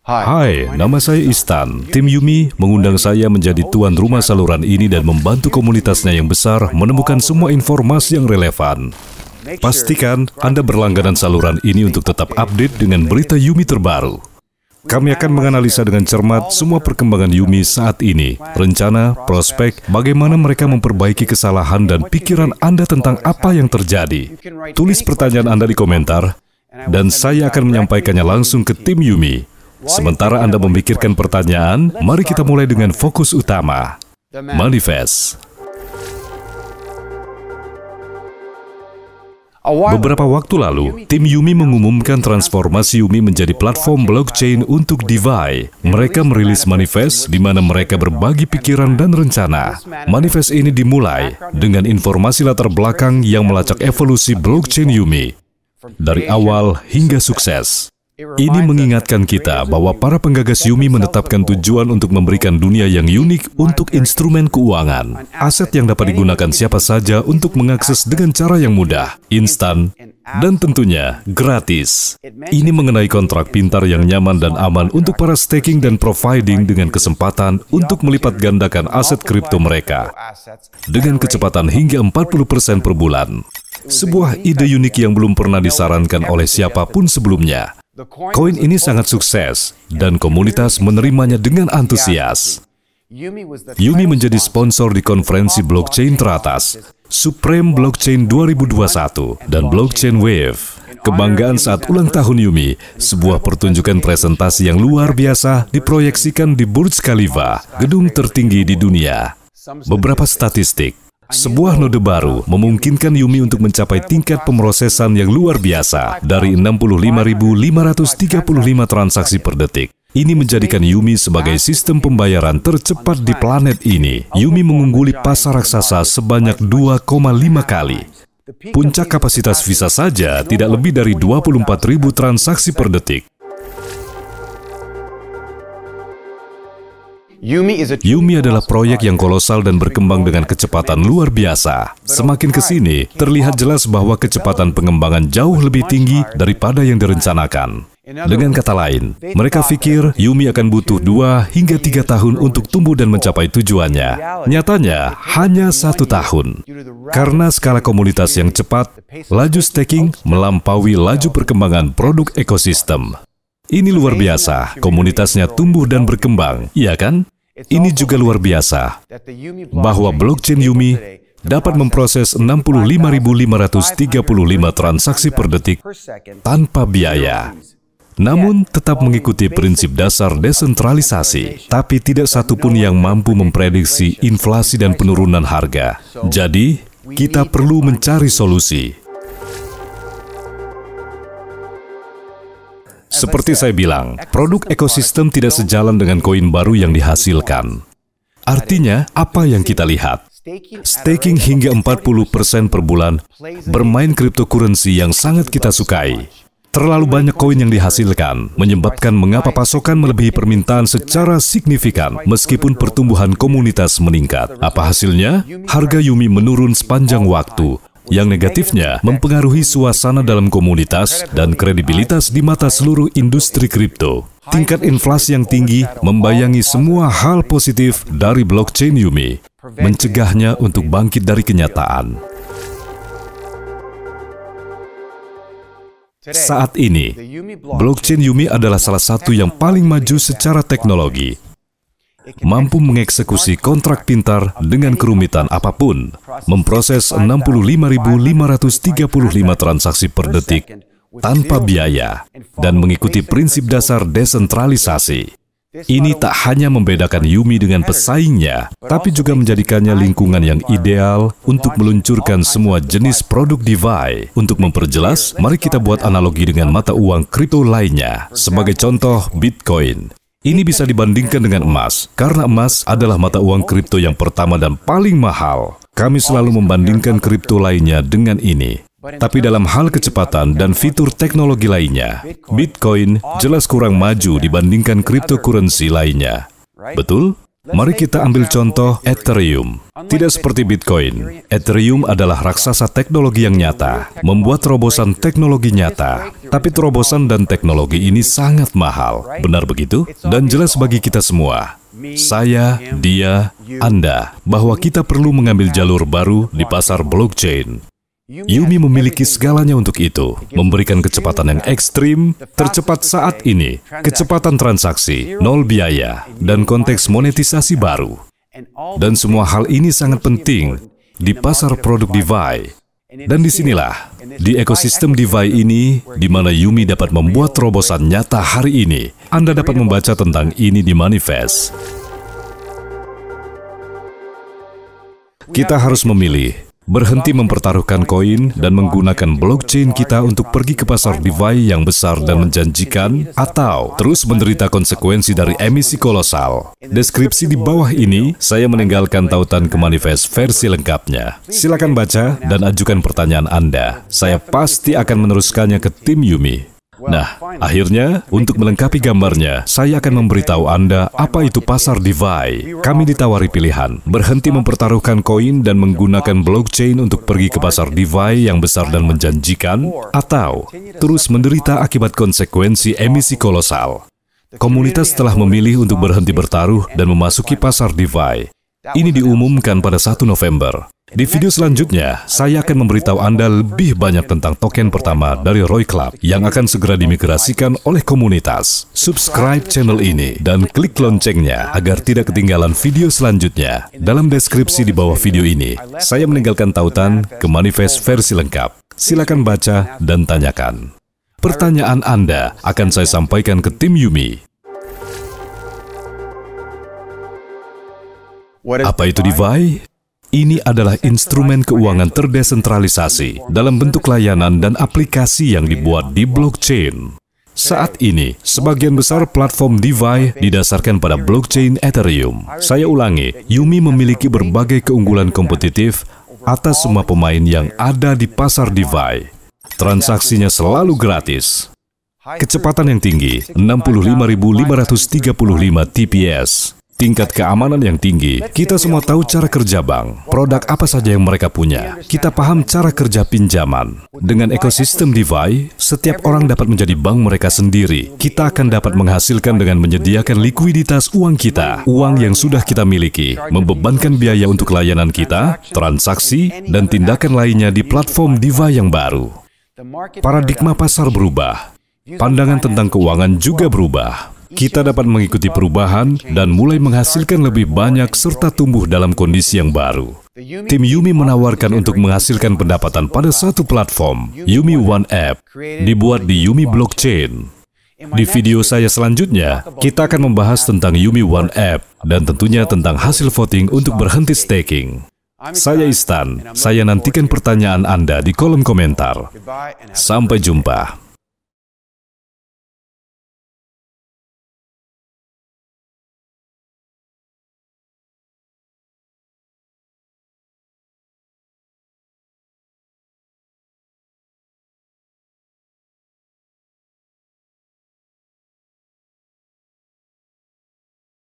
Hai, nama saya Istan. Tim Yumi mengundang saya menjadi tuan rumah saluran ini dan membantu komunitasnya yang besar menemukan semua informasi yang relevan. Pastikan Anda berlangganan saluran ini untuk tetap update dengan berita Yumi terbaru. Kami akan menganalisa dengan cermat semua perkembangan Yumi saat ini, rencana, prospek, bagaimana mereka memperbaiki kesalahan dan pikiran Anda tentang apa yang terjadi. Tulis pertanyaan Anda di komentar, dan saya akan menyampaikannya langsung ke tim Yumi. Sementara Anda memikirkan pertanyaan, mari kita mulai dengan fokus utama. Manifest. Beberapa waktu lalu, tim Yumi mengumumkan transformasi Yumi menjadi platform blockchain untuk DeFi. Mereka merilis manifest di mana mereka berbagi pikiran dan rencana. Manifest ini dimulai dengan informasi latar belakang yang melacak evolusi blockchain Yumi dari awal hingga sukses. Ini mengingatkan kita bahwa para penggagas Yumi menetapkan tujuan untuk memberikan dunia yang unik untuk instrumen keuangan, aset yang dapat digunakan siapa saja untuk mengakses dengan cara yang mudah, instan, dan tentunya gratis. Ini mengenai kontrak pintar yang nyaman dan aman untuk para staking dan providing dengan kesempatan untuk melipat gandakan aset kripto mereka dengan kecepatan hingga 40% per bulan. Sebuah ide unik yang belum pernah disarankan oleh siapapun sebelumnya. Koin ini sangat sukses, dan komunitas menerimanya dengan antusias. Yumi menjadi sponsor di konferensi blockchain teratas, Supreme Blockchain 2021, dan Blockchain Wave. Kebanggaan saat ulang tahun Yumi, sebuah pertunjukan presentasi yang luar biasa diproyeksikan di Burj Khalifa, gedung tertinggi di dunia. Beberapa statistik. Sebuah node baru memungkinkan Yumi untuk mencapai tingkat pemrosesan yang luar biasa dari 65.535 transaksi per detik. Ini menjadikan Yumi sebagai sistem pembayaran tercepat di planet ini. Yumi mengungguli pasar raksasa sebanyak 2,5 kali. Puncak kapasitas Visa saja tidak lebih dari 24.000 transaksi per detik. Yumi adalah proyek yang kolosal dan berkembang dengan kecepatan luar biasa. Semakin ke sini, terlihat jelas bahwa kecepatan pengembangan jauh lebih tinggi daripada yang direncanakan. Dengan kata lain, mereka pikir Yumi akan butuh 2 hingga 3 tahun untuk tumbuh dan mencapai tujuannya. Nyatanya, hanya 1 tahun. Karena skala komunitas yang cepat, laju staking melampaui laju perkembangan produk ekosistem. Ini luar biasa, komunitasnya tumbuh dan berkembang, iya kan? Ini juga luar biasa, bahwa blockchain Yumi dapat memproses 65.535 transaksi per detik tanpa biaya. Namun tetap mengikuti prinsip dasar desentralisasi, tapi tidak satupun yang mampu memprediksi inflasi dan penurunan harga. Jadi, kita perlu mencari solusi. Seperti saya bilang, produk ekosistem tidak sejalan dengan koin baru yang dihasilkan. Artinya, apa yang kita lihat? Staking hingga 40% per bulan, bermain cryptocurrency yang sangat kita sukai. Terlalu banyak koin yang dihasilkan, menyebabkan mengapa pasokan melebihi permintaan secara signifikan, meskipun pertumbuhan komunitas meningkat. Apa hasilnya? Harga Yumi menurun sepanjang waktu. Yang negatifnya mempengaruhi suasana dalam komunitas dan kredibilitas di mata seluruh industri kripto. Tingkat inflasi yang tinggi membayangi semua hal positif dari blockchain Yumi, mencegahnya untuk bangkit dari kenyataan. Saat ini, blockchain Yumi adalah salah satu yang paling maju secara teknologi. Mampu mengeksekusi kontrak pintar dengan kerumitan apapun, memproses 65.535 transaksi per detik tanpa biaya, dan mengikuti prinsip dasar desentralisasi. Ini tak hanya membedakan Yumi dengan pesaingnya, tapi juga menjadikannya lingkungan yang ideal untuk meluncurkan semua jenis produk DeFi. Untuk memperjelas, mari kita buat analogi dengan mata uang kripto lainnya. Sebagai contoh, Bitcoin. Ini bisa dibandingkan dengan emas, karena emas adalah mata uang kripto yang pertama dan paling mahal. Kami selalu membandingkan kripto lainnya dengan ini. Tapi dalam hal kecepatan dan fitur teknologi lainnya, Bitcoin jelas kurang maju dibandingkan cryptocurrency lainnya. Betul? Mari kita ambil contoh Ethereum. Tidak seperti Bitcoin, Ethereum adalah raksasa teknologi yang nyata, membuat terobosan teknologi nyata. Tapi terobosan dan teknologi ini sangat mahal. Benar begitu? Dan jelas bagi kita semua, saya, dia, Anda, bahwa kita perlu mengambil jalur baru di pasar blockchain. Yumi memiliki segalanya untuk itu, memberikan kecepatan yang ekstrim, tercepat saat ini, kecepatan transaksi, nol biaya, dan konteks monetisasi baru. Dan semua hal ini sangat penting di pasar produk DeFi. Dan disinilah, di ekosistem DeFi ini, di mana Yumi dapat membuat terobosan nyata hari ini, Anda dapat membaca tentang ini di manifest. Kita harus memilih, berhenti mempertaruhkan koin dan menggunakan blockchain kita untuk pergi ke pasar DeFi yang besar dan menjanjikan, atau terus menderita konsekuensi dari emisi kolosal. Deskripsi di bawah ini, saya meninggalkan tautan ke manifest versi lengkapnya. Silakan baca dan ajukan pertanyaan Anda. Saya pasti akan meneruskannya ke tim Yumi. Nah, akhirnya, untuk melengkapi gambarnya, saya akan memberitahu Anda apa itu pasar DeFi. Kami ditawari pilihan, berhenti mempertaruhkan koin dan menggunakan blockchain untuk pergi ke pasar DeFi yang besar dan menjanjikan, atau terus menderita akibat konsekuensi emisi kolosal. Komunitas telah memilih untuk berhenti bertaruh dan memasuki pasar DeFi. Ini diumumkan pada 1 November. Di video selanjutnya, saya akan memberitahu Anda lebih banyak tentang token pertama dari Roi Club yang akan segera dimigrasikan oleh komunitas. Subscribe channel ini dan klik loncengnya agar tidak ketinggalan video selanjutnya. Dalam deskripsi di bawah video ini, saya meninggalkan tautan ke manifest versi lengkap. Silakan baca dan tanyakan. Pertanyaan Anda akan saya sampaikan ke tim Yumi. Apa itu DeFi? Ini adalah instrumen keuangan terdesentralisasi dalam bentuk layanan dan aplikasi yang dibuat di blockchain. Saat ini, sebagian besar platform DeFi didasarkan pada blockchain Ethereum. Saya ulangi, Yumi memiliki berbagai keunggulan kompetitif atas semua pemain yang ada di pasar DeFi. Transaksinya selalu gratis. Kecepatan yang tinggi, 65.535 TPS. Tingkat keamanan yang tinggi. Kita semua tahu cara kerja bank, produk apa saja yang mereka punya. Kita paham cara kerja pinjaman. Dengan ekosistem DeFi, setiap orang dapat menjadi bank mereka sendiri. Kita akan dapat menghasilkan dengan menyediakan likuiditas uang kita, uang yang sudah kita miliki, membebankan biaya untuk layanan kita, transaksi, dan tindakan lainnya di platform DeFi yang baru. Paradigma pasar berubah. Pandangan tentang keuangan juga berubah. Kita dapat mengikuti perubahan dan mulai menghasilkan lebih banyak serta tumbuh dalam kondisi yang baru. Tim Yumi menawarkan untuk menghasilkan pendapatan pada satu platform, Yumi One App, dibuat di Yumi Blockchain. Di video saya selanjutnya, kita akan membahas tentang Yumi One App dan tentunya tentang hasil voting untuk berhenti staking. Saya Istan, saya nantikan pertanyaan Anda di kolom komentar. Sampai jumpa.